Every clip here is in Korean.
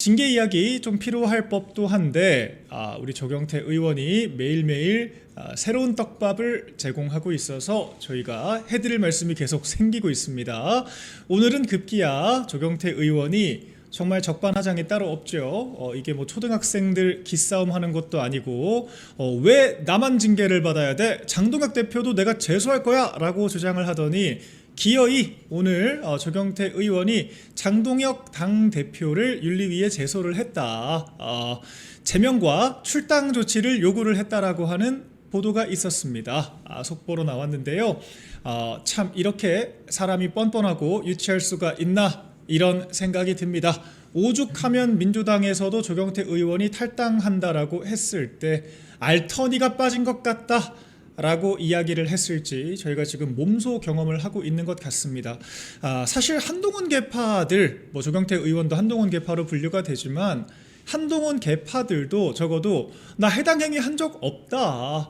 징계 이야기 좀 필요할 법도 한데 우리 조경태 의원이 매일매일 새로운 떡밥을 제공하고 있어서 저희가 해드릴 말씀이 계속 생기고 있습니다. 오늘은 급기야 조경태 의원이 정말 적반하장이 따로 없죠. 이게 뭐 초등학생들 기싸움 하는 것도 아니고 왜 나만 징계를 받아야 돼? 장동혁 대표도 내가 제소할 거야 라고 주장을 하더니 기어이 오늘 조경태 의원이 장동혁 당대표를 윤리위에 제소를 했다. 제명과 출당 조치를 요구를 했다라고 하는 보도가 있었습니다. 속보로 나왔는데요. 참 이렇게 사람이 뻔뻔하고 유치할 수가 있나 이런 생각이 듭니다. 오죽하면 민주당에서도 조경태 의원이 탈당한다라고 했을 때 알터니가 빠진 것 같다 라고 이야기를 했을지 저희가 지금 몸소 경험을 하고 있는 것 같습니다. 사실 한동훈 계파들, 조경태 의원도 한동훈 계파로 분류가 되지만 한동훈 계파들도 적어도 나 해당 행위 한 적 없다.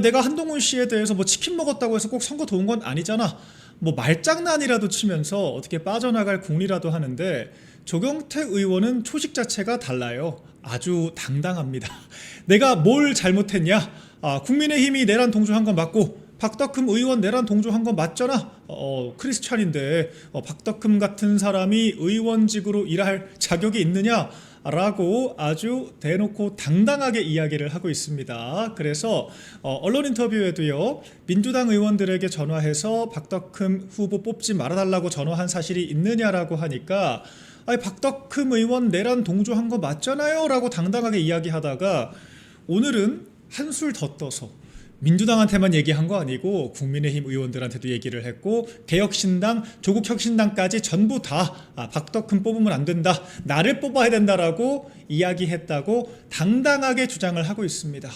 내가 한동훈 씨에 대해서 치킨 먹었다고 해서 꼭 선거 도운 건 아니잖아. 말장난이라도 치면서 어떻게 빠져나갈 궁리라도 하는데 조경태 의원은 초식 자체가 달라요. 아주 당당합니다. 내가 뭘 잘못했냐? 국민의힘이 내란 동조한 건 맞고 박덕흠 의원 내란 동조한 건 맞잖아. 크리스찬인데 박덕흠 같은 사람이 의원직으로 일할 자격이 있느냐? 라고 아주 대놓고 당당하게 이야기를 하고 있습니다. 그래서 언론 인터뷰에도요, 민주당 의원들에게 전화해서 박덕흠 후보 뽑지 말아달라고 전화한 사실이 있느냐라고 하니까 박덕흠 의원 내란 동조한 거 맞잖아요 라고 당당하게 이야기하다가 오늘은 한술 더 떠서 민주당한테만 얘기한 거 아니고 국민의힘 의원들한테도 얘기를 했고 개혁신당, 조국혁신당까지 전부 다 박덕흠 뽑으면 안 된다, 나를 뽑아야 된다라고 이야기했다고 당당하게 주장을 하고 있습니다.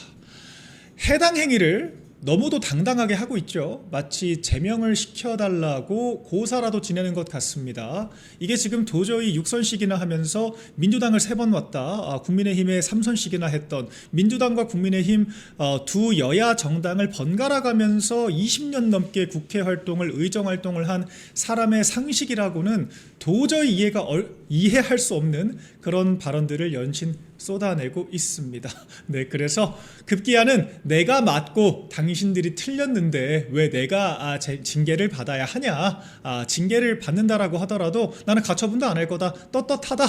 해당 행위를 너무도 당당하게 하고 있죠. 마치 제명을 시켜달라고 고사라도 지내는 것 같습니다. 이게 지금 도저히 6선씩이나 하면서 민주당을 3번 왔다, 국민의힘에 3선씩이나 했던 민주당과 국민의힘 두 여야 정당을 번갈아 가면서 20년 넘게 국회 활동을, 의정 활동을 한 사람의 상식이라고는 도저히 이해할 수 없는 그런 발언들을 연신 쏟아내고 있습니다. 네, 그래서 급기야는 내가 맞고 당신들이 틀렸는데 왜 내가 징계를 받아야 하냐? 징계를 받는다라고 하더라도 나는 가처분도 안 할 거다. 떳떳하다.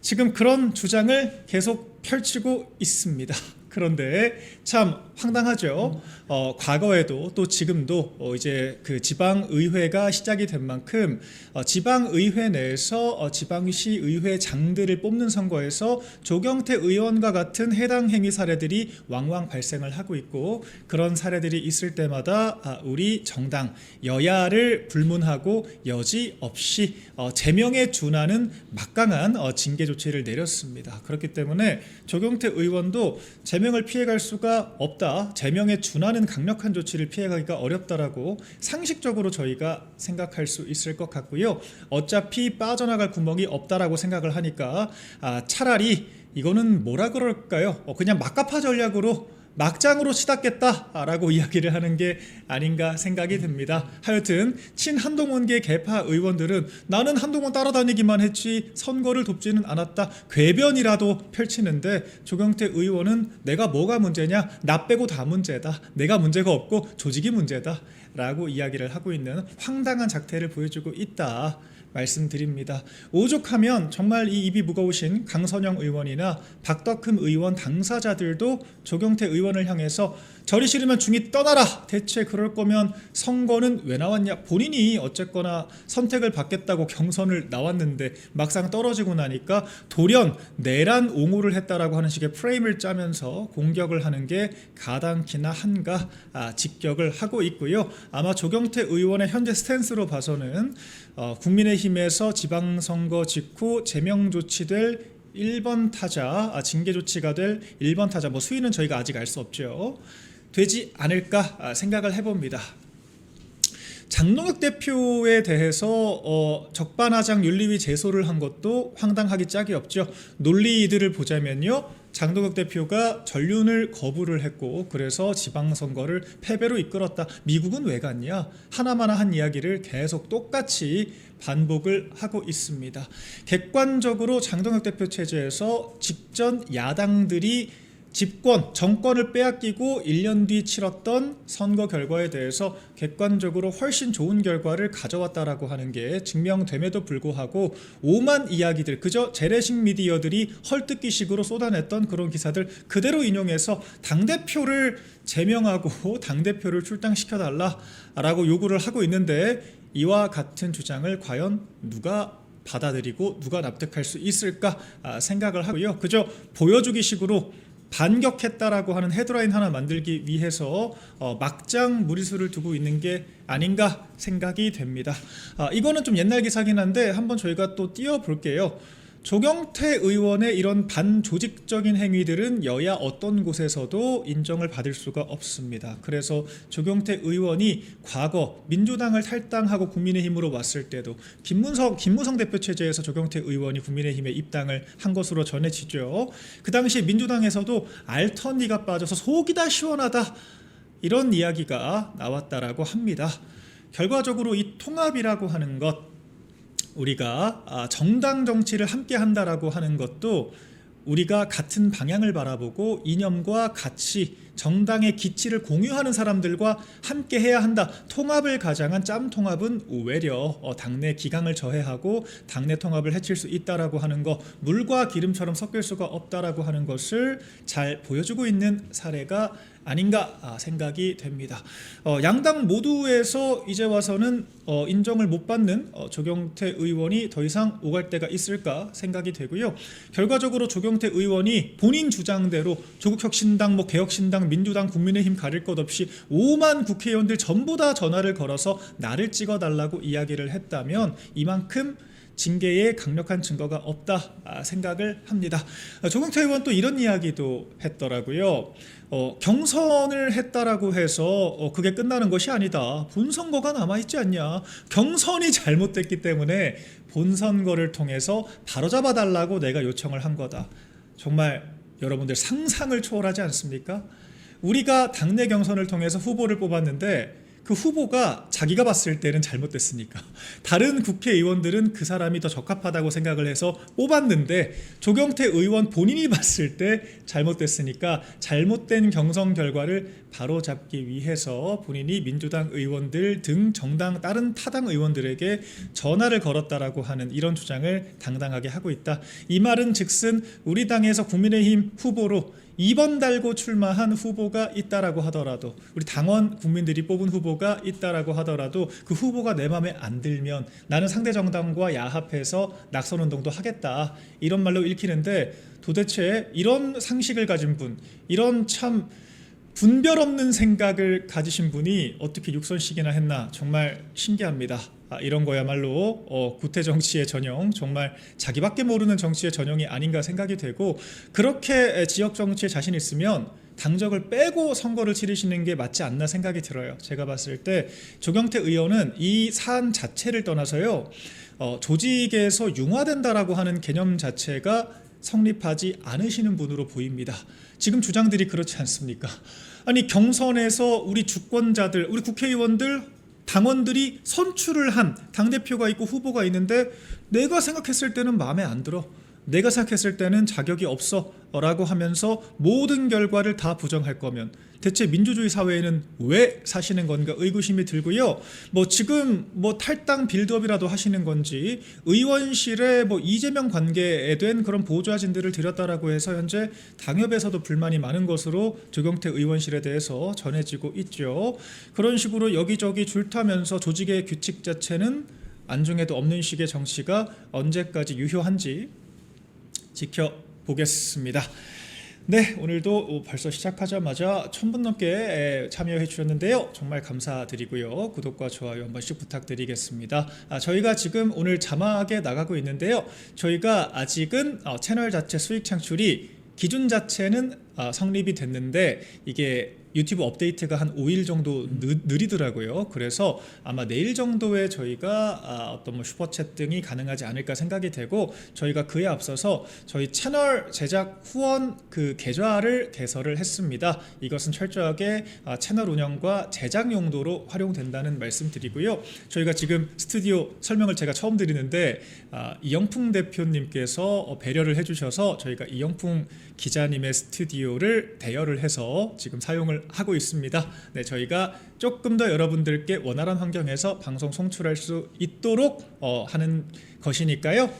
지금 그런 주장을 계속 펼치고 있습니다. 그런데 참 황당하죠. 과거에도 또 지금도 이제 그 지방의회가 시작이 된 만큼 지방의회 내에서 지방시 의회장들을 뽑는 선거에서 조경태 의원과 같은 해당 행위 사례들이 왕왕 발생을 하고 있고, 그런 사례들이 있을 때마다 우리 정당 여야를 불문하고 여지없이 제명에 준하는 막강한 징계 조치를 내렸습니다. 그렇기 때문에 조경태 의원도 제명을 피해갈 수가 없다, 제명에 준하는 강력한 조치를 피해가기가 어렵다라고 상식적으로 저희가 생각할 수 있을 것 같고요. 어차피 빠져나갈 구멍이 없다라고 생각을 하니까 차라리 이거는 뭐라 그럴까요? 그냥 막가파 전략으로 막장으로 치닫겠다라고 이야기를 하는 게 아닌가 생각이 듭니다. 하여튼 친한동훈계 개파 의원들은 나는 한동훈 따라다니기만 했지 선거를 돕지는 않았다, 궤변이라도 펼치는데 조경태 의원은 내가 뭐가 문제냐, 나 빼고 다 문제다, 내가 문제가 없고 조직이 문제다 라고 이야기를 하고 있는 황당한 작태를 보여주고 있다 말씀드립니다. 오죽하면 정말 이 입이 무거우신 강선영 의원이나 박덕흠 의원 당사자들도 조경태 의원을 향해서 저리 싫으면 중이 떠나라, 대체 그럴 거면 선거는 왜 나왔냐, 본인이 어쨌거나 선택을 받겠다고 경선을 나왔는데 막상 떨어지고 나니까 돌연 내란 옹호를 했다라고 하는 식의 프레임을 짜면서 공격을 하는 게 가당키나 한가 직격을 하고 있고요. 아마 조경태 의원의 현재 스탠스로 봐서는 국민의힘에서 지방선거 직후 제명 조치될 1번 타자, 징계 조치가 될 1번 타자, 수위는 저희가 아직 알 수 없죠, 되지 않을까 생각을 해봅니다. 장동혁 대표에 대해서 적반하장 윤리위 제소를 한 것도 황당하기 짝이 없죠. 논리들을 보자면요, 장동혁 대표가 전륜을 거부를 했고 그래서 지방선거를 패배로 이끌었다. 미국은 왜 갔냐? 하나마나 한 이야기를 계속 똑같이 반복을 하고 있습니다. 객관적으로 장동혁 대표 체제에서 직전 야당들이 정권을 빼앗기고 1년 뒤 치렀던 선거 결과에 대해서 객관적으로 훨씬 좋은 결과를 가져왔다라고 하는 게 증명됨에도 불구하고 오만 이야기들, 그저 재래식 미디어들이 헐뜯기식으로 쏟아냈던 그런 기사들 그대로 인용해서 당대표를 제명하고 당대표를 출당시켜달라라고 요구를 하고 있는데, 이와 같은 주장을 과연 누가 받아들이고 누가 납득할 수 있을까 생각을 하고요. 그저 보여주기식으로 반격했다라고 하는 헤드라인 하나 만들기 위해서 막장 무리수를 두고 있는 게 아닌가 생각이 됩니다. 이거는 좀 옛날 기사긴 한데 한번 저희가 또 띄워볼게요. 조경태 의원의 이런 반조직적인 행위들은 여야 어떤 곳에서도 인정을 받을 수가 없습니다. 그래서 조경태 의원이 과거 민주당을 탈당하고 국민의힘으로 왔을 때도 김무성 대표 체제에서 조경태 의원이 국민의힘에 입당을 한 것으로 전해지죠. 그 당시 민주당에서도 알턴니가 빠져서 속이 다 시원하다, 이런 이야기가 나왔다라고 합니다. 결과적으로 이 통합이라고 하는 것, 우리가 정당 정치를 함께 한다라고 하는 것도 우리가 같은 방향을 바라보고 이념과 가치, 정당의 기치를 공유하는 사람들과 함께 해야 한다. 통합을 가장한 짬통합은 오히려 당내 기강을 저해하고 당내 통합을 해칠 수 있다라고 하는 거, 물과 기름처럼 섞일 수가 없다라고 하는 것을 잘 보여주고 있는 사례가 아닌가 생각이 됩니다. 양당 모두에서 이제 와서는 인정을 못 받는 조경태 의원이 더 이상 오갈 때가 있을까 생각이 되고요. 결과적으로 조경태 의원이 본인 주장대로 조국혁신당, 개혁신당, 민주당, 국민의힘 가릴 것 없이 5만 국회의원들 전부 다 전화를 걸어서 나를 찍어달라고 이야기를 했다면 이만큼 징계에 강력한 증거가 없다 생각을 합니다. 조경태 의원 또 이런 이야기도 했더라고요. 경선을 했다라고 해서 그게 끝나는 것이 아니다. 본선거가 남아있지 않냐. 경선이 잘못됐기 때문에 본선거를 통해서 바로잡아달라고 내가 요청을 한 거다. 정말 여러분들 상상을 초월하지 않습니까? 우리가 당내 경선을 통해서 후보를 뽑았는데 그 후보가 자기가 봤을 때는 잘못됐으니까 다른 국회의원들은 그 사람이 더 적합하다고 생각을 해서 뽑았는데 조경태 의원 본인이 봤을 때 잘못됐으니까 잘못된 경선 결과를 바로잡기 위해서 본인이 민주당 의원들 등 정당 다른 타당 의원들에게 전화를 걸었다라고 하는 이런 주장을 당당하게 하고 있다. 이 말은 즉슨 우리 당에서 국민의힘 후보로 2번 달고 출마한 후보가 있다라고 하더라도, 우리 당원 국민들이 뽑은 후보가 있다라고 하더라도 그 후보가 내 맘에 안 들면 나는 상대 정당과 야합해서 낙선운동도 하겠다, 이런 말로 읽히는데, 도대체 이런 상식을 가진 분, 이런 참 분별 없는 생각을 가지신 분이 어떻게 6선씩이나 했나 정말 신기합니다. 이런 거야말로 구태 정치의 전형, 정말 자기밖에 모르는 정치의 전형이 아닌가 생각이 되고, 그렇게 지역 정치에 자신 있으면 당적을 빼고 선거를 치르시는 게 맞지 않나 생각이 들어요. 제가 봤을 때 조경태 의원은 이 사안 자체를 떠나서요, 조직에서 융화된다라고 하는 개념 자체가 성립하지 않으시는 분으로 보입니다. 지금 주장들이 그렇지 않습니까? 아니, 경선에서 우리 주권자들, 우리 국회의원들, 당원들이 선출을 한 당대표가 있고 후보가 있는데 내가 생각했을 때는 마음에 안 들어, 내가 생각했을 때는 자격이 없어 라고 하면서 모든 결과를 다 부정할 거면 대체 민주주의 사회에는 왜 사시는 건가 의구심이 들고요. 지금 탈당 빌드업이라도 하시는 건지, 의원실에 이재명 관계에 된 그런 보좌진들을 들였다라고 해서 현재 당협에서도 불만이 많은 것으로 조경태 의원실에 대해서 전해지고 있죠. 그런 식으로 여기저기 줄타면서 조직의 규칙 자체는 안중에도 없는 식의 정치가 언제까지 유효한지 지켜보겠습니다. 네, 오늘도 벌써 시작하자마자 1000분 넘게 참여해 주셨는데요. 정말 감사드리고요. 구독과 좋아요 한 번씩 부탁드리겠습니다. 저희가 지금 오늘 자막에 나가고 있는데요. 저희가 아직은 채널 자체 수익 창출이 기준 자체는 성립이 됐는데 이게 유튜브 업데이트가 한 5일 정도 느리더라고요. 그래서 아마 내일 정도에 저희가 어떤 뭐 슈퍼챗 등이 가능하지 않을까 생각이 되고, 저희가 그에 앞서서 저희 채널 제작 후원 그 계좌를 개설을 했습니다. 이것은 철저하게 채널 운영과 제작 용도로 활용된다는 말씀드리고요. 저희가 지금 스튜디오 설명을 제가 처음 드리는데 이영풍 대표님께서 배려를 해주셔서 저희가 이영풍 기자님의 스튜디오를 대여를 해서 지금 사용을 하고 있습니다. 네, 저희가 조금 더 여러분들께 원활한 환경에서 방송 송출할 수 있도록 하는 것이니까요.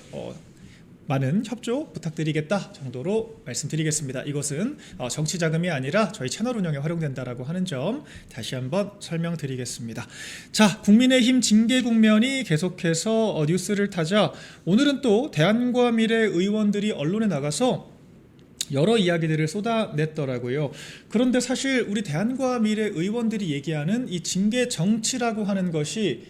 많은 협조 부탁드리겠다 정도로 말씀드리겠습니다. 이것은 정치 자금이 아니라 저희 채널 운영에 활용된다라고 하는 점 다시 한번 설명드리겠습니다. 자, 국민의힘 징계 국면이 계속해서 뉴스를 타자 오늘은 또 대안과 미래 의원들이 언론에 나가서 여러 이야기들을 쏟아냈더라고요. 그런데 사실 우리 대안과 미래 의원들이 얘기하는 이 징계 정치라고 하는 것이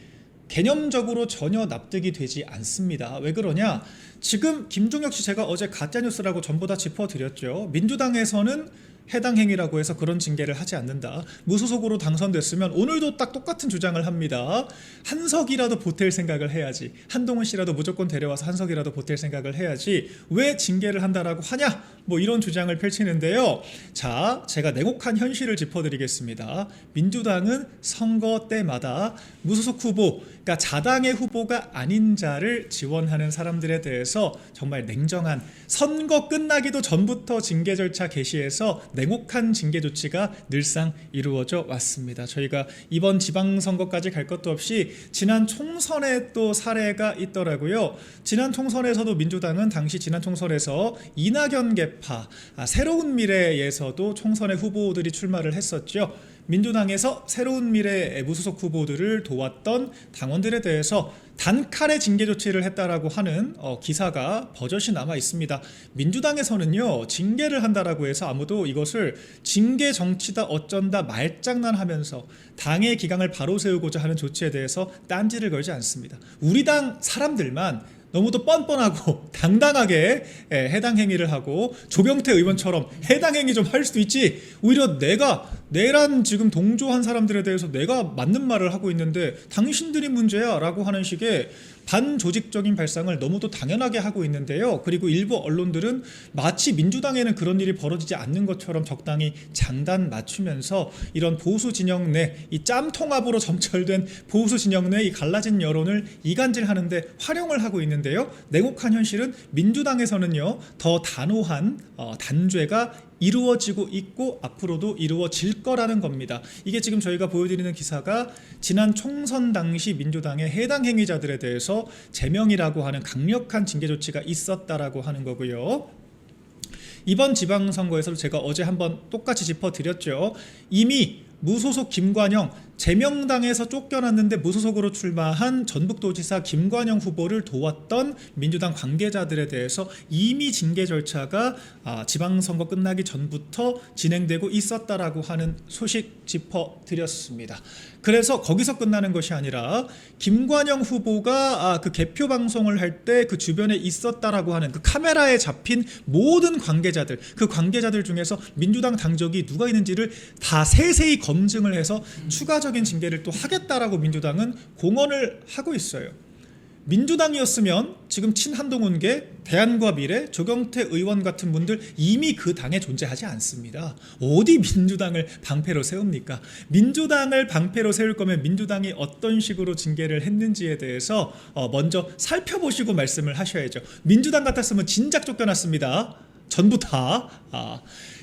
개념적으로 전혀 납득이 되지 않습니다. 왜 그러냐? 지금 김종혁 씨 제가 어제 가짜뉴스라고 전부 다 짚어드렸죠. 민주당에서는 해당 행위라고 해서 그런 징계를 하지 않는다. 무소속으로 당선됐으면 오늘도 딱 똑같은 주장을 합니다. 한석이라도 보탤 생각을 해야지. 한동훈 씨라도 무조건 데려와서 한석이라도 보탤 생각을 해야지. 왜 징계를 한다라고 하냐? 뭐 이런 주장을 펼치는데요. 자, 제가 냉혹한 현실을 짚어드리겠습니다. 민주당은 선거 때마다 무소속 후보, 그러니까 자당의 후보가 아닌 자를 지원하는 사람들에 대해서 정말 냉정한, 선거 끝나기도 전부터 징계 절차 개시해서 냉혹한 징계 조치가 늘상 이루어져 왔습니다. 저희가 이번 지방선거까지 갈 것도 없이 지난 총선에 또 사례가 있더라고요. 지난 총선에서도 민주당은 당시 지난 총선에서 이낙연 계파, 새로운 미래에서도 총선에 후보들이 출마를 했었죠. 민주당에서 새로운 미래의 무소속 후보들을 도왔던 당원들에 대해서 단칼에 징계 조치를 했다라고 하는 기사가 버젓이 남아 있습니다. 민주당에서는요, 징계를 한다라고 해서 아무도 이것을 징계 정치다 어쩐다 말장난하면서 당의 기강을 바로 세우고자 하는 조치에 대해서 딴지를 걸지 않습니다. 우리 당 사람들만 너무도 뻔뻔하고 당당하게 해당 행위를 하고 조경태 의원처럼 해당 행위 좀 할 수도 있지, 오히려 내란 지금 동조한 사람들에 대해서 내가 맞는 말을 하고 있는데 당신들이 문제야 라고 하는 식의 반조직적인 발상을 너무도 당연하게 하고 있는데요. 그리고 일부 언론들은 마치 민주당에는 그런 일이 벌어지지 않는 것처럼 적당히 장단 맞추면서 이런 보수 진영 내 이 짬통합으로 점철된 보수 진영 내 이 갈라진 여론을 이간질하는데 활용을 하고 있는데요. 냉혹한 현실은 민주당에서는요, 더 단호한 단죄가 이루어지고 있고 앞으로도 이루어질 거라는 겁니다. 이게 지금 저희가 보여드리는 기사가 지난 총선 당시 민주당의 해당 행위자들에 대해서 제명이라고 하는 강력한 징계 조치가 있었다라고 하는 거고요. 이번 지방선거에서도 제가 어제 한번 똑같이 짚어드렸죠. 이미 무소속 김관영, 제명당에서 쫓겨났는데 무소속으로 출마한 전북도지사 김관영 후보를 도왔던 민주당 관계자들에 대해서 이미 징계 절차가 지방선거 끝나기 전부터 진행되고 있었다라고 하는 소식 짚어드렸습니다. 그래서 거기서 끝나는 것이 아니라 김관영 후보가 그 개표 방송을 할 때 그 주변에 있었다라고 하는 그 카메라에 잡힌 모든 관계자들, 그 관계자들 중에서 민주당 당적이 누가 있는지를 다 세세히 검증을 해서 추가적인 징계를 또 하겠다라고 민주당은 공언을 하고 있어요. 민주당이었으면 지금 친한동훈계, 대안과 미래, 조경태 의원 같은 분들 이미 그 당에 존재하지 않습니다. 어디 민주당을 방패로 세웁니까? 민주당을 방패로 세울 거면 민주당이 어떤 식으로 징계를 했는지에 대해서 먼저 살펴보시고 말씀을 하셔야죠. 민주당 같았으면 진작 쫓겨났습니다. 전부 다.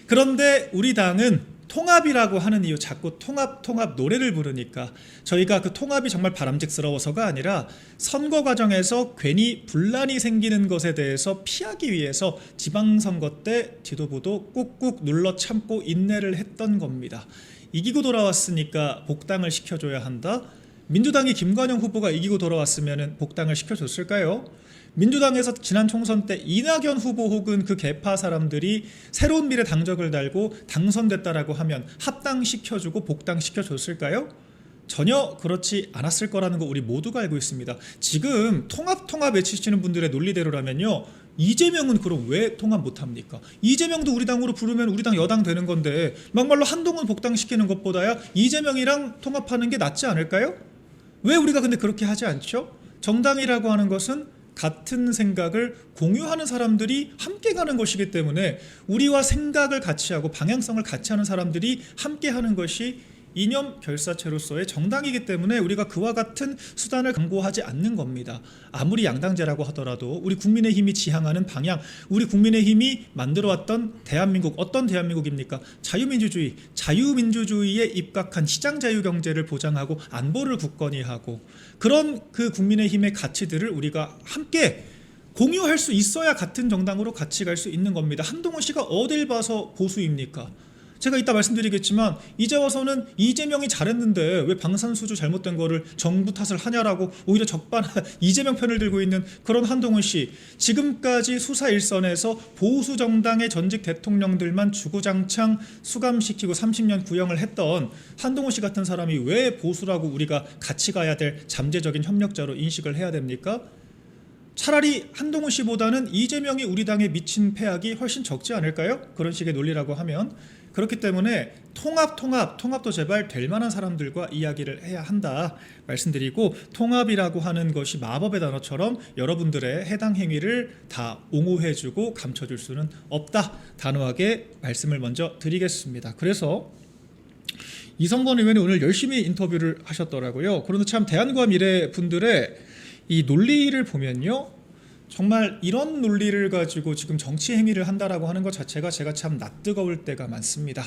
그런데 우리 당은 통합이라고 하는 이유, 자꾸 통합 노래를 부르니까 저희가 그 통합이 정말 바람직스러워서가 아니라 선거 과정에서 괜히 분란이 생기는 것에 대해서 피하기 위해서 지방선거 때 지도부도 꾹꾹 눌러 참고 인내를 했던 겁니다. 이기고 돌아왔으니까 복당을 시켜줘야 한다? 민주당이 김관영 후보가 이기고 돌아왔으면 복당을 시켜줬을까요? 민주당에서 지난 총선 때 이낙연 후보 혹은 그 계파 사람들이 새로운 미래 당적을 달고 당선됐다라고 하면 합당시켜주고 복당시켜줬을까요? 전혀 그렇지 않았을 거라는 거 우리 모두가 알고 있습니다. 지금 통합 외치시는 분들의 논리대로라면요, 이재명은 그럼 왜 통합 못합니까? 이재명도 우리 당으로 부르면 우리 당 여당 되는 건데 막말로 한동훈 복당시키는 것보다야 이재명이랑 통합하는 게 낫지 않을까요? 왜 우리가 근데 그렇게 하지 않죠? 정당이라고 하는 것은 같은 생각을 공유하는 사람들이 함께 가는 것이기 때문에 우리와 생각을 같이 하고 방향성을 같이 하는 사람들이 함께 하는 것이 이념 결사체로서의 정당이기 때문에 우리가 그와 같은 수단을 강구하지 않는 겁니다. 아무리 양당제라고 하더라도 우리 국민의힘이 지향하는 방향, 우리 국민의힘이 만들어왔던 대한민국, 어떤 대한민국입니까? 자유민주주의, 자유민주주의에 입각한 시장자유경제를 보장하고 안보를 굳건히 하고 그런 그 국민의힘의 가치들을 우리가 함께 공유할 수 있어야 같은 정당으로 같이 갈 수 있는 겁니다. 한동훈 씨가 어딜 봐서 보수입니까? 제가 이따 말씀드리겠지만 이제 와서는 이재명이 잘했는데 왜 방산수주 잘못된 거를 정부 탓을 하냐라고 오히려 적반하 이재명 편을 들고 있는 그런 한동훈 씨, 지금까지 수사 일선에서 보수 정당의 전직 대통령들만 주구장창 수감시키고 30년 구형을 했던 한동훈 씨 같은 사람이 왜 보수라고 우리가 같이 가야 될 잠재적인 협력자로 인식을 해야 됩니까? 차라리 한동훈 씨보다는 이재명이 우리 당에 미친 폐악이 훨씬 적지 않을까요? 그런 식의 논리라고 하면. 그렇기 때문에 통합도 제발 될 만한 사람들과 이야기를 해야 한다 말씀드리고, 통합이라고 하는 것이 마법의 단어처럼 여러분들의 해당 행위를 다 옹호해주고 감춰줄 수는 없다, 단호하게 말씀을 먼저 드리겠습니다. 그래서 이성건 의원이 오늘 열심히 인터뷰를 하셨더라고요. 그런데 참 대안과 미래 분들의 이 논리를 보면요, 정말 이런 논리를 가지고 지금 정치 행위를 한다라고 하는 것 자체가 제가 참 낯뜨거울 때가 많습니다.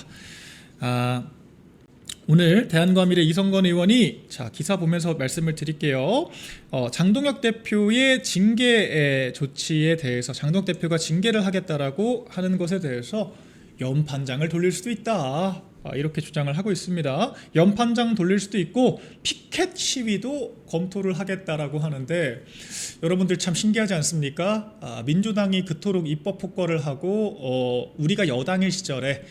오늘 대안과 미래 이성건 의원이 기사 보면서 말씀을 드릴게요. 장동혁 대표의 징계 조치에 대해서 장동혁 대표가 징계를 하겠다라고 하는 것에 대해서 연판장을 돌릴 수도 있다, 이렇게 주장을 하고 있습니다. 연판장 돌릴 수도 있고 피켓 시위도 검토를 하겠다라고 하는데, 여러분들 참 신기하지 않습니까? 민주당이 그토록 입법 폭거를 하고 우리가 여당일 시절에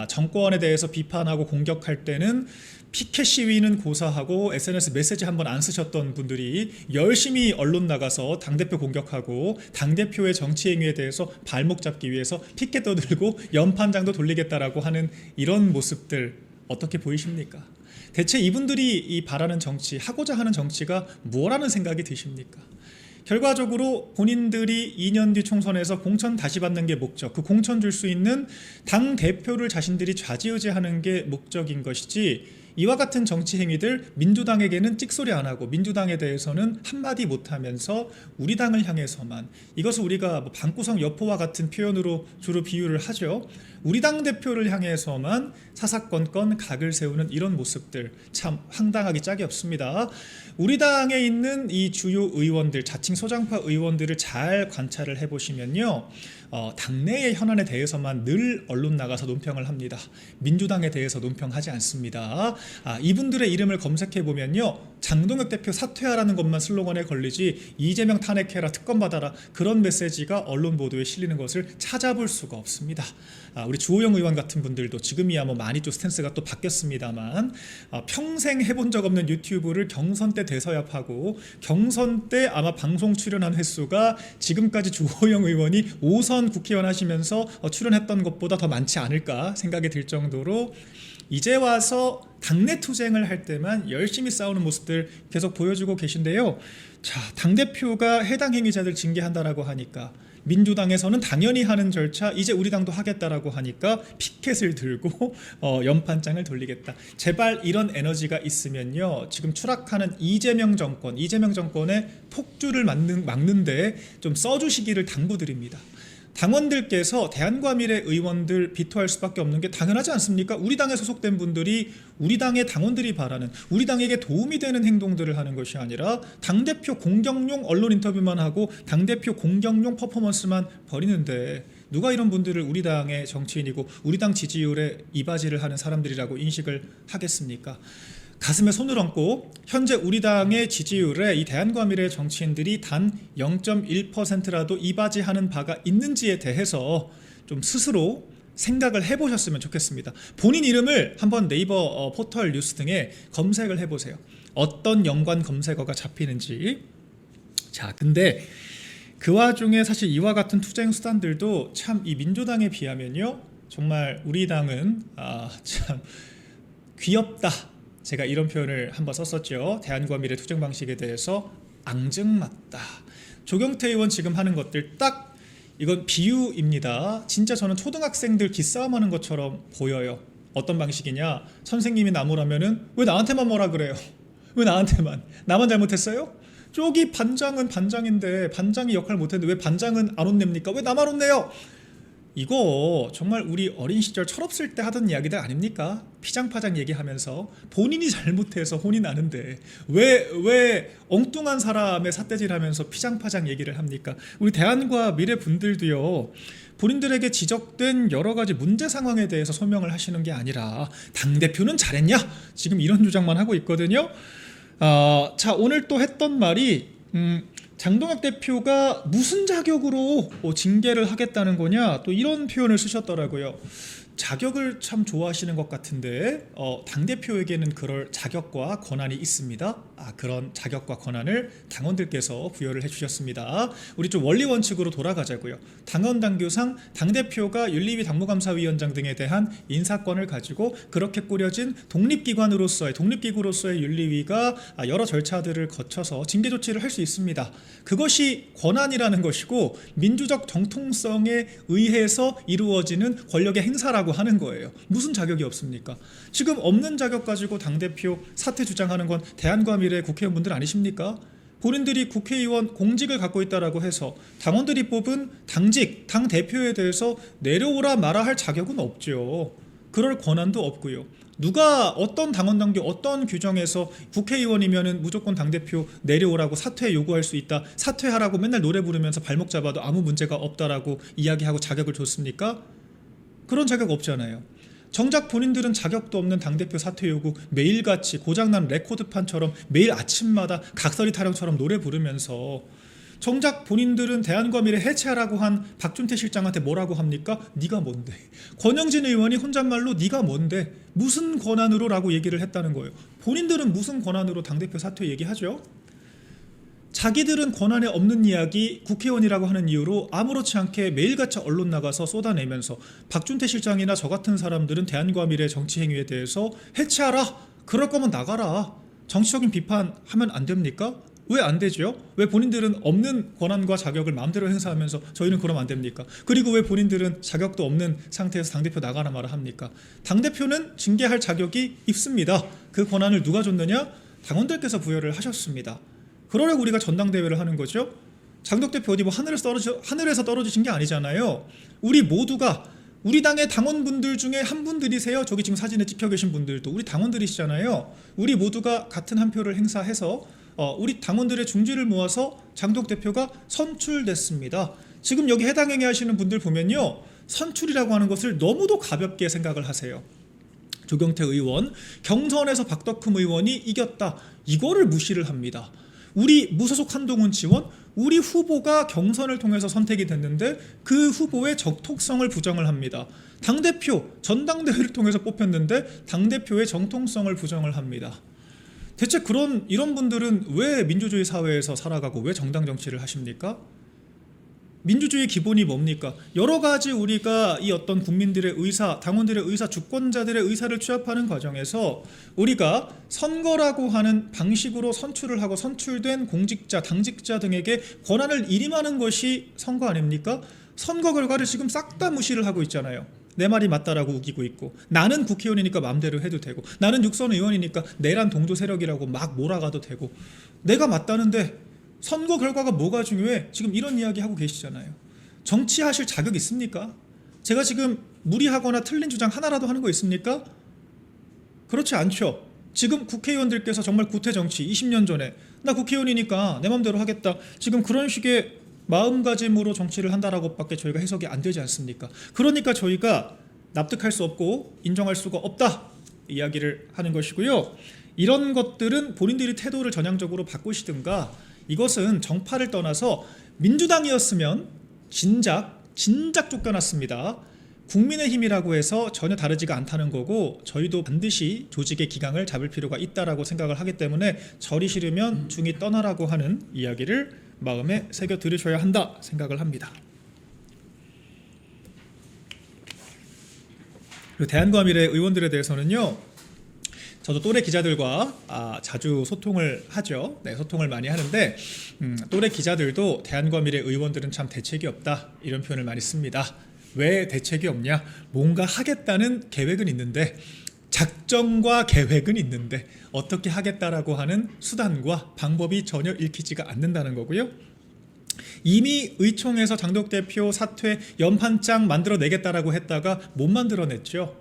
정권에 대해서 비판하고 공격할 때는 피켓 시위는 고사하고 SNS 메시지 한번 안 쓰셨던 분들이 열심히 언론 나가서 당대표 공격하고 당대표의 정치 행위에 대해서 발목 잡기 위해서 피켓도 들고 연판장도 돌리겠다라고 하는 이런 모습들 어떻게 보이십니까? 대체 이분들이 이 바라는 정치, 하고자 하는 정치가 뭐라는 생각이 드십니까? 결과적으로 본인들이 2년 뒤 총선에서 공천 다시 받는 게 목적, 그 공천 줄 수 있는 당 대표를 자신들이 좌지우지하는 게 목적인 것이지, 이와 같은 정치 행위들 민주당에게는 찍소리 안 하고 민주당에 대해서는 한마디 못하면서 우리 당을 향해서만, 이것을 우리가 방구석 여포와 같은 표현으로 주로 비유를 하죠. 우리 당 대표를 향해서만 사사건건 각을 세우는 이런 모습들 참 황당하기 짝이 없습니다. 우리 당에 있는 이 주요 의원들, 자칭 소장파 의원들을 잘 관찰을 해보시면요, 당내의 현안에 대해서만 늘 언론 나가서 논평을 합니다. 민주당에 대해서 논평하지 않습니다. 이분들의 이름을 검색해 보면요, 장동혁 대표 사퇴하라는 것만 슬로건에 걸리지 이재명 탄핵해라, 특검 받아라, 그런 메시지가 언론 보도에 실리는 것을 찾아볼 수가 없습니다. 우리 주호영 의원 같은 분들도 지금이야 많이 좀 스탠스가 또 바뀌었습니다만, 평생 해본 적 없는 유튜브를 경선 때 대서yap하고 경선 때 아마 방송 출연한 횟수가 지금까지 주호영 의원이 5선 국회의원 하시면서 출연했던 것보다 더 많지 않을까 생각이 들 정도로, 이제 와서 당내 투쟁을 할 때만 열심히 싸우는 모습들 계속 보여주고 계신데요. 당대표가 해당 행위자들 징계한다라고 하니까 민주당에서는 당연히 하는 절차, 이제 우리 당도 하겠다라고 하니까 피켓을 들고 연판장을 돌리겠다. 제발 이런 에너지가 있으면요, 지금 추락하는 이재명 정권의 폭주를 막는데 좀 써주시기를 당부드립니다. 당원들께서 대안과 미래 의원들 비토할 수밖에 없는 게 당연하지 않습니까? 우리 당에 소속된 분들이 우리 당의 당원들이 바라는, 우리 당에게 도움이 되는 행동들을 하는 것이 아니라 당대표 공격용 언론 인터뷰만 하고 당대표 공격용 퍼포먼스만 벌이는데, 누가 이런 분들을 우리 당의 정치인이고 우리 당 지지율에 이바지를 하는 사람들이라고 인식을 하겠습니까? 가슴에 손을 얹고 현재 우리 당의 지지율에 이 대안과 미래 정치인들이 단 0.1%라도 이바지하는 바가 있는지에 대해서 좀 스스로 생각을 해보셨으면 좋겠습니다. 본인 이름을 한번 네이버 포털 뉴스 등에 검색을 해보세요. 어떤 연관 검색어가 잡히는지. 근데 그 와중에 사실 이와 같은 투쟁 수단들도 참 이 민주당에 비하면요 정말 우리 당은 참 귀엽다. 제가 이런 표현을 한번 썼었죠. 대안과 미래 투쟁 방식에 대해서 앙증맞다. 조경태 의원 지금 하는 것들 딱 이건 비유입니다. 진짜 저는 초등학생들 기싸움하는 것처럼 보여요. 어떤 방식이냐? 선생님이 나무라면은 왜 나한테만 뭐라 그래요? 왜 나한테만? 나만 잘못했어요? 저기 반장은 반장인데 반장이 역할 못했는데 왜 반장은 안 혼냅니까? 왜 나만 혼내요? 이거 정말 우리 어린 시절 철없을 때 하던 이야기들 아닙니까? 피장파장 얘기하면서 본인이 잘못해서 혼이 나는데 왜 엉뚱한 사람의 삿대질하면서 피장파장 얘기를 합니까? 우리 대안과 미래 분들도요. 본인들에게 지적된 여러 가지 문제 상황에 대해서 소명을 하시는 게 아니라 당대표는 잘했냐? 지금 이런 주장만 하고 있거든요. 자, 오늘 또 했던 말이 장동혁 대표가 무슨 자격으로 징계를 하겠다는 거냐 또 이런 표현을 쓰셨더라고요. 자격을 참 좋아하시는 것 같은데 당대표에게는 그럴 자격과 권한이 있습니다. 그런 자격과 권한을 당원들께서 부여를 해주셨습니다. 우리 좀 원리 원칙으로 돌아가자고요. 당원 당규상 당대표가 윤리위 당무감사위원장 등에 대한 인사권을 가지고 그렇게 꾸려진 독립기구로서의 윤리위가 여러 절차들을 거쳐서 징계 조치를 할 수 있습니다. 그것이 권한이라는 것이고 민주적 정통성에 의해서 이루어지는 권력의 행사라고 하는 거예요. 무슨 자격이 없습니까? 지금 없는 자격 가지고 당대표 사퇴 주장하는 건 대안과 미래 국회의원분들 아니십니까? 본인들이 국회의원 공직을 갖고 있다라고 해서 당원들이 뽑은 당직, 당대표에 대해서 내려오라 마라 할 자격은 없죠. 그럴 권한도 없고요. 누가 어떤 당원 당규 어떤 규정에서 국회의원이면은 무조건 당대표 내려오라고 사퇴 요구할 수 있다. 사퇴하라고 맨날 노래 부르면서 발목 잡아도 아무 문제가 없다라고 이야기하고 자격을 줬습니까? 그런 자격 없잖아요. 정작 본인들은 자격도 없는 당대표 사퇴 요구 매일같이 고장난 레코드판처럼 매일 아침마다 각설이 타령처럼 노래 부르면서 정작 본인들은 대안과 미래 해체하라고 한 박준태 실장한테 뭐라고 합니까? 네가 뭔데? 권영진 의원이 혼잣말로 네가 뭔데? 무슨 권한으로? 라고 얘기를 했다는 거예요. 본인들은 무슨 권한으로 당대표 사퇴 얘기하죠? 자기들은 권한에 없는 이야기 국회의원이라고 하는 이유로 아무렇지 않게 매일같이 언론 나가서 쏟아내면서 박준태 실장이나 저 같은 사람들은 대안과 미래 정치행위에 대해서 해체하라. 그럴 거면 나가라. 정치적인 비판하면 안 됩니까? 왜 안 되죠? 왜 본인들은 없는 권한과 자격을 마음대로 행사하면서 저희는 그러면 안 됩니까? 그리고 왜 본인들은 자격도 없는 상태에서 당대표 나가라 마라 합니까? 당대표는 징계할 자격이 있습니다. 그 권한을 누가 줬느냐? 당원들께서 부여를 하셨습니다. 그러려고 우리가 전당대회를 하는 거죠. 장덕 대표 어디 뭐 하늘에서 떨어지신 게 아니잖아요. 우리 모두가 우리 당의 당원분들 중에 한 분들이세요. 저기 지금 사진에 찍혀 계신 분들도 우리 당원들이시잖아요. 우리 모두가 같은 한 표를 행사해서 우리 당원들의 중지를 모아서 장덕 대표가 선출됐습니다. 지금 여기 해당 행위 하시는 분들 보면요. 선출이라고 하는 것을 너무도 가볍게 생각을 하세요. 조경태 의원, 경선에서 박덕흠 의원이 이겼다. 이거를 무시를 합니다. 우리 무소속 한동훈 지원, 우리 후보가 경선을 통해서 선택이 됐는데 그 후보의 적통성을 부정을 합니다. 당대표, 전당대회를 통해서 뽑혔는데 당대표의 정통성을 부정을 합니다. 대체 이런 분들은 왜 민주주의 사회에서 살아가고 왜 정당 정치를 하십니까? 민주주의 기본이 뭡니까? 여러 가지 우리가 이 어떤 국민들의 의사, 당원들의 의사, 주권자들의 의사를 취합하는 과정에서 우리가 선거라고 하는 방식으로 선출을 하고 선출된 공직자, 당직자 등에게 권한을 일임하는 것이 선거 아닙니까? 선거 결과를 지금 싹 다 무시를 하고 있잖아요. 내 말이 맞다라고 우기고 있고 나는 국회의원이니까 마음대로 해도 되고 나는 육선 의원이니까 내란 동조 세력이라고 막 몰아가도 되고 내가 맞다는데 선거 결과가 뭐가 중요해? 지금 이런 이야기 하고 계시잖아요. 정치하실 자격 있습니까? 제가 지금 무리하거나 틀린 주장 하나라도 하는 거 있습니까? 그렇지 않죠. 지금 국회의원들께서 정말 구태 정치 20년 전에 나 국회의원이니까 내 맘대로 하겠다. 지금 그런 식의 마음가짐으로 정치를 한다라고 밖에 저희가 해석이 안 되지 않습니까? 그러니까 저희가 납득할 수 없고 인정할 수가 없다 이야기를 하는 것이고요. 이런 것들은 본인들이 태도를 전향적으로 바꾸시든가 이것은 정파를 떠나서 민주당이었으면 진작 쫓겨났습니다. 국민의힘이라고 해서 전혀 다르지가 않다는 거고 저희도 반드시 조직의 기강을 잡을 필요가 있다라고 생각을 하기 때문에 절이 싫으면 중이 떠나라고 하는 이야기를 마음에 새겨 들으셔야 한다 생각을 합니다. 그리고 대한과밀의 의원들에 대해서는요, 저도 또래 기자들과 자주 소통을 하죠. 네, 소통을 많이 하는데 또래 기자들도 대한과밀의 의원들은 참 대책이 없다 이런 표현을 많이 씁니다. 왜 대책이 없냐? 뭔가 하겠다는 계획은 있는데, 작정과 계획은 있는데 어떻게 하겠다라고 하는 수단과 방법이 전혀 읽히지가 않는다는 거고요. 이미 의총에서 장덕 대표 사퇴 연판장 만들어내겠다라고 했다가 못 만들어냈죠.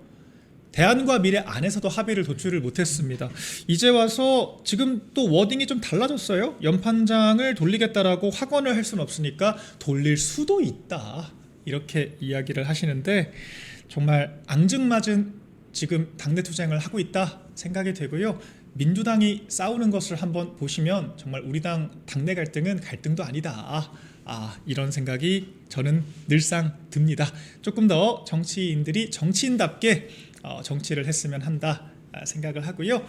대한과미래 안에서도 합의를 도출을 못했습니다. 이제 와서 지금 또 워딩이 좀 달라졌어요. 연판장을 돌리겠다라고 확언을 할 수는 없으니까 돌릴 수도 있다 이렇게 이야기를 하시는데, 정말 앙증맞은 지금 당내 투쟁을 하고 있다 생각이 되고요. 민주당이 싸우는 것을 한번 보시면 정말 우리 당 당내 갈등은 갈등도 아니다, 이런 생각이 저는 늘상 듭니다. 조금 더 정치인들이 정치인답게 정치를 했으면 한다 생각을 하고요.